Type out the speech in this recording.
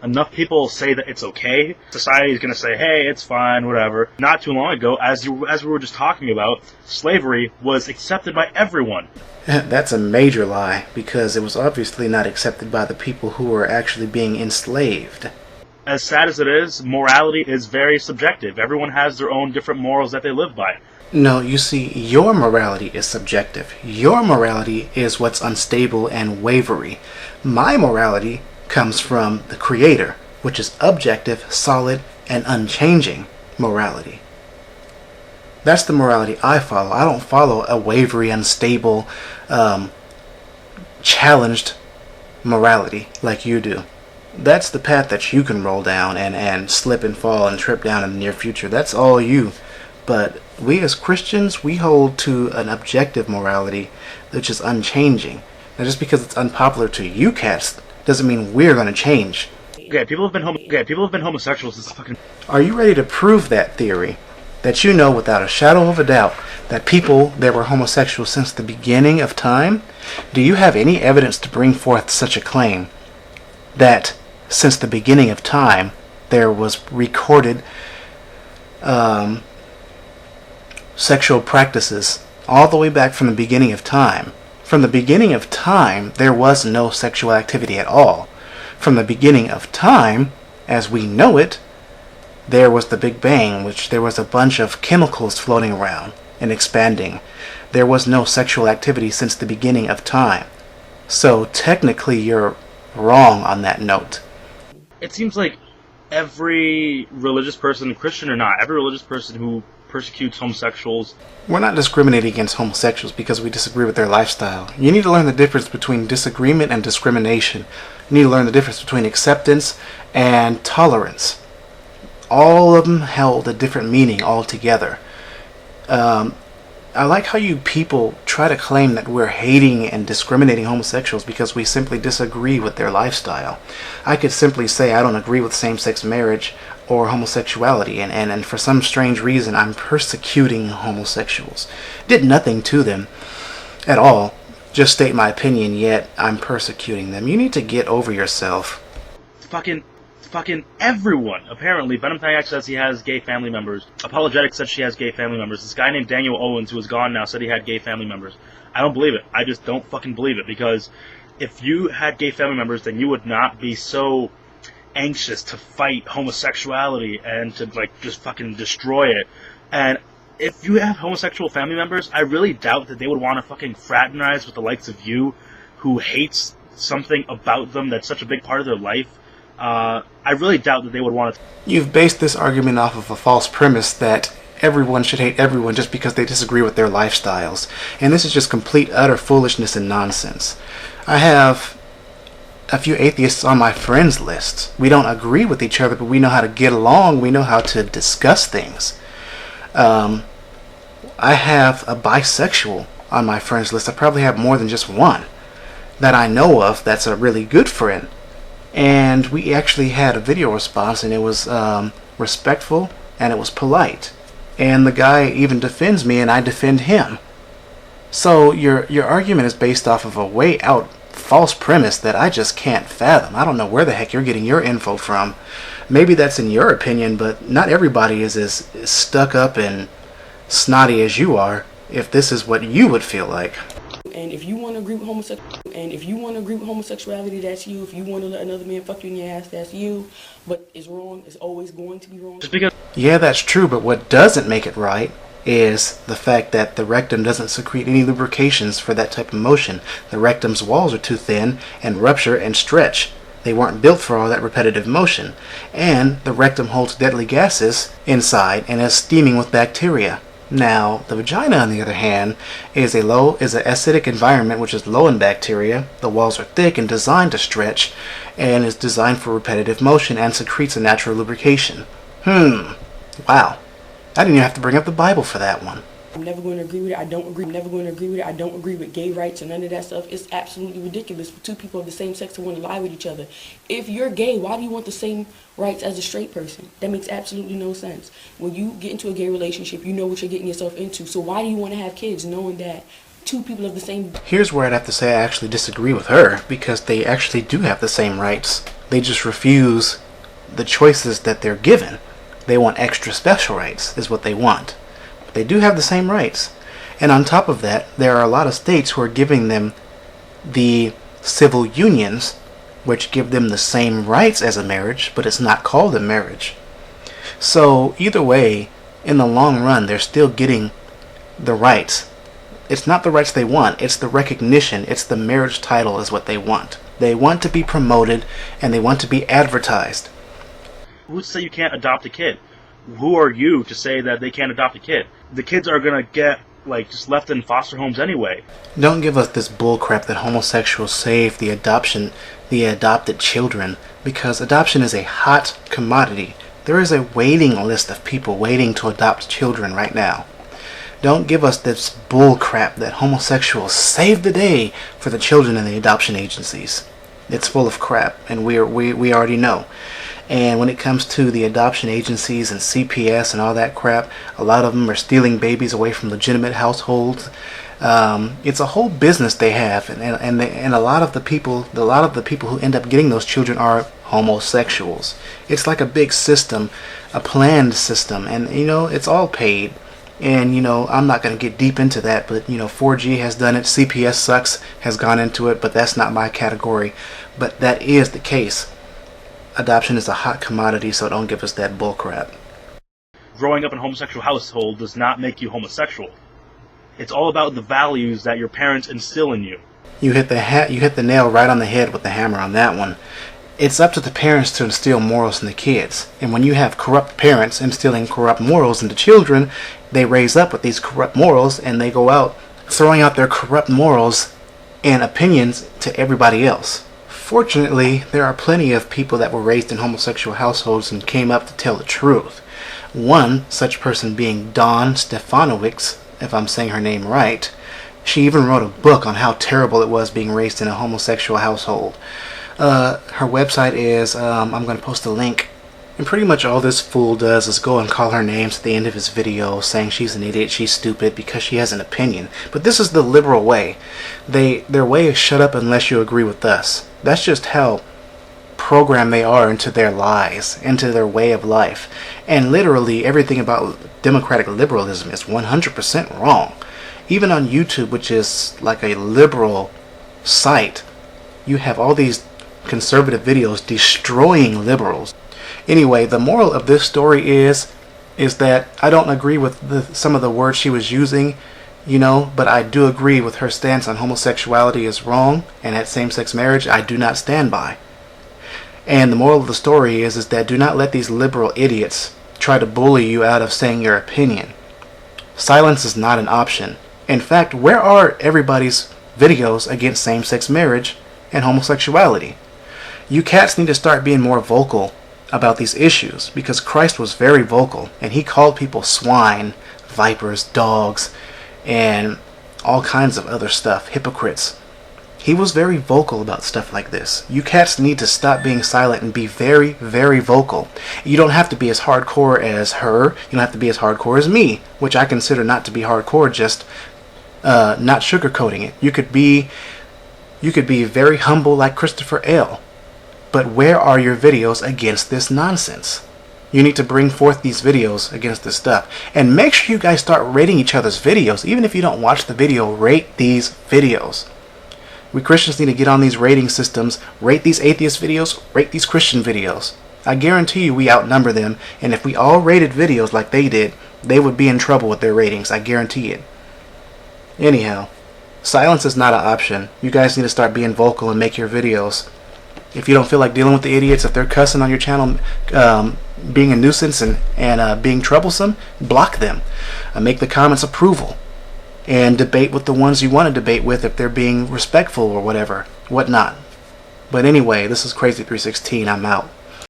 enough people say that it's okay, society is going to say, hey, it's fine, whatever. Not too long ago, as we were just talking about, slavery was accepted by everyone. That's a major lie, because it was obviously not accepted by the people who were actually being enslaved. As sad as it is, morality is very subjective. Everyone has their own different morals that they live by. No, you see, your morality is subjective. Your morality is what's unstable and wavery. My morality comes from the Creator, which is objective, solid, and unchanging morality. That's the morality I follow. I don't follow a wavery, unstable, challenged morality like you do. That's the path that you can roll down and slip and fall and trip down in the near future. That's all you. But we as Christians, we hold to an objective morality which is unchanging. Now, just because it's unpopular to you cats doesn't mean we're going to change. Okay, people have been homosexuals since fucking... Are you ready to prove that theory? That you know without a shadow of a doubt that people that were homosexual since the beginning of time? Do you have any evidence to bring forth such a claim that since the beginning of time there was recorded sexual practices all the way back from the beginning of time? From the beginning of time, there was no sexual activity at all. From the beginning of time, as we know it, there was the Big Bang, which there was a bunch of chemicals floating around and expanding. There was no sexual activity since the beginning of time. So technically you're wrong on that note. It seems like every religious person, Christian or not, every religious person who persecutes homosexuals... We're not discriminating against homosexuals because we disagree with their lifestyle. You need to learn the difference between disagreement and discrimination. You need to learn the difference between acceptance and tolerance. All of them held a different meaning altogether. I like how you people try to claim that we're hating and discriminating homosexuals because we simply disagree with their lifestyle. I could simply say I don't agree with same-sex marriage or homosexuality, and for some strange reason I'm persecuting homosexuals. Did nothing to them at all. Just state my opinion, yet I'm persecuting them. You need to get over yourself. Fucking everyone. Apparently, Venom Tayak says he has gay family members. Apologetic said she has gay family members. This guy named Daniel Owens, who is gone now, said he had gay family members. I don't believe it. I just don't fucking believe it, because if you had gay family members, then you would not be so anxious to fight homosexuality and to, like, just fucking destroy it. And if you have homosexual family members, I really doubt that they would want to fucking fraternize with the likes of you, who hates something about them that's such a big part of their life. I really doubt that they would want to... You've based this argument off of a false premise that everyone should hate everyone just because they disagree with their lifestyles. And this is just complete, utter foolishness and nonsense. I have a few atheists on my friends list. We don't agree with each other, but we know how to get along. We know how to discuss things. I have a bisexual on my friends list. I probably have more than just one that I know of that's a really good friend. And we actually had a video response, and it was respectful and it was polite. And the guy even defends me and I defend him. So your argument is based off of a way out false premise that I just can't fathom. I don't know where the heck you're getting your info from. Maybe that's in your opinion, but not everybody is as stuck up and snotty as you are, if this is what you would feel like. And if you want to agree with homosexuality, that's you. If you want to let another man fuck you in your ass, that's you. But it's wrong. It's always going to be wrong. Just because... Yeah, that's true, but what doesn't make it right is the fact that the rectum doesn't secrete any lubrications for that type of motion. The rectum's walls are too thin and rupture and stretch. They weren't built for all that repetitive motion. And the rectum holds deadly gases inside and is steaming with bacteria. Now, the vagina, on the other hand, is an acidic environment which is low in bacteria. The walls are thick and designed to stretch, and is designed for repetitive motion and secretes a natural lubrication. Wow. I didn't even have to bring up the Bible for that one. I'm never going to agree with it. I don't agree. I'm never going to agree with it. I don't agree with gay rights and none of that stuff. It's absolutely ridiculous for two people of the same sex to want to lie with each other. If you're gay, why do you want the same rights as a straight person? That makes absolutely no sense. When you get into a gay relationship, you know what you're getting yourself into. So why do you want to have kids knowing that two people of the same... Here's where I'd have to say I actually disagree with her, because they actually do have the same rights. They just refuse the choices that they're given. They want extra special rights, is what they want. But they do have the same rights. And on top of that, there are a lot of states who are giving them the civil unions, which give them the same rights as a marriage, but it's not called a marriage. So either way, in the long run, they're still getting the rights. It's not the rights they want, it's the recognition, it's the marriage title is what they want. They want to be promoted and they want to be advertised. Who's to say you can't adopt a kid? Who are you to say that they can't adopt a kid? The kids are gonna get just left in foster homes anyway. Don't give us this bullcrap that homosexuals save the adopted children, because adoption is a hot commodity. There is a waiting list of people waiting to adopt children right now. Don't give us this bullcrap that homosexuals save the day for the children in the adoption agencies. It's full of crap, and we already know. And when it comes to the adoption agencies and CPS and all that crap, a lot of them are stealing babies away from legitimate households. It's a whole business they have, and a lot of the people who end up getting those children are homosexuals. It's like a big system, a planned system, and it's all paid. And I'm not going to get deep into that, but 4G has done it, CPS sucks has gone into it, but that's not my category. But that is the case. Adoption is a hot commodity, so don't give us that bullcrap. Growing up in a homosexual household does not make you homosexual. It's all about the values that your parents instill in you. You hit the nail right on the head with the hammer on that one. It's up to the parents to instill morals in the kids. And when you have corrupt parents instilling corrupt morals into children, they raise up with these corrupt morals and they go out throwing out their corrupt morals and opinions to everybody else. Fortunately, there are plenty of people that were raised in homosexual households and came up to tell the truth. One such person being Dawn Stefanowicz, if I'm saying her name right. She even wrote a book on how terrible it was being raised in a homosexual household. Her website is, I'm going to post a link. And pretty much all this fool does is go and call her names at the end of his video, saying she's an idiot, she's stupid, because she has an opinion. But this is the liberal way. Their way is shut up unless you agree with us. That's just how programmed they are into their lies, into their way of life. And literally everything about democratic liberalism is 100% wrong. Even on YouTube, which is like a liberal site, you have all these conservative videos destroying liberals. Anyway, the moral of this story is that I don't agree with some of the words she was using, but I do agree with her stance on homosexuality is wrong, and that same-sex marriage I do not stand by. And the moral of the story is that do not let these liberal idiots try to bully you out of saying your opinion. Silence is not an option. In fact, where are everybody's videos against same-sex marriage and homosexuality? You cats need to start being more vocal about these issues, because Christ was very vocal, and he called people swine, vipers, dogs, and all kinds of other stuff, hypocrites. He was very vocal about stuff like this. You cats need to stop being silent and be very, very vocal. You don't have to be as hardcore as her. You don't have to be as hardcore as me, which I consider not to be hardcore, just not sugarcoating it. You could be very humble like Christopher L. But where are your videos against this nonsense? You need to bring forth these videos against this stuff. And make sure you guys start rating each other's videos. Even if you don't watch the video, rate these videos. We Christians need to get on these rating systems. Rate these atheist videos. Rate these Christian videos. I guarantee you we outnumber them. And if we all rated videos like they did, they would be in trouble with their ratings. I guarantee it. Anyhow, silence is not an option. You guys need to start being vocal and make your videos. If you don't feel like dealing with the idiots, if they're cussing on your channel, being a nuisance and being troublesome, block them. Make the comments approval. And debate with the ones you want to debate with if they're being respectful or whatnot. But anyway, this is Crazy316. I'm out.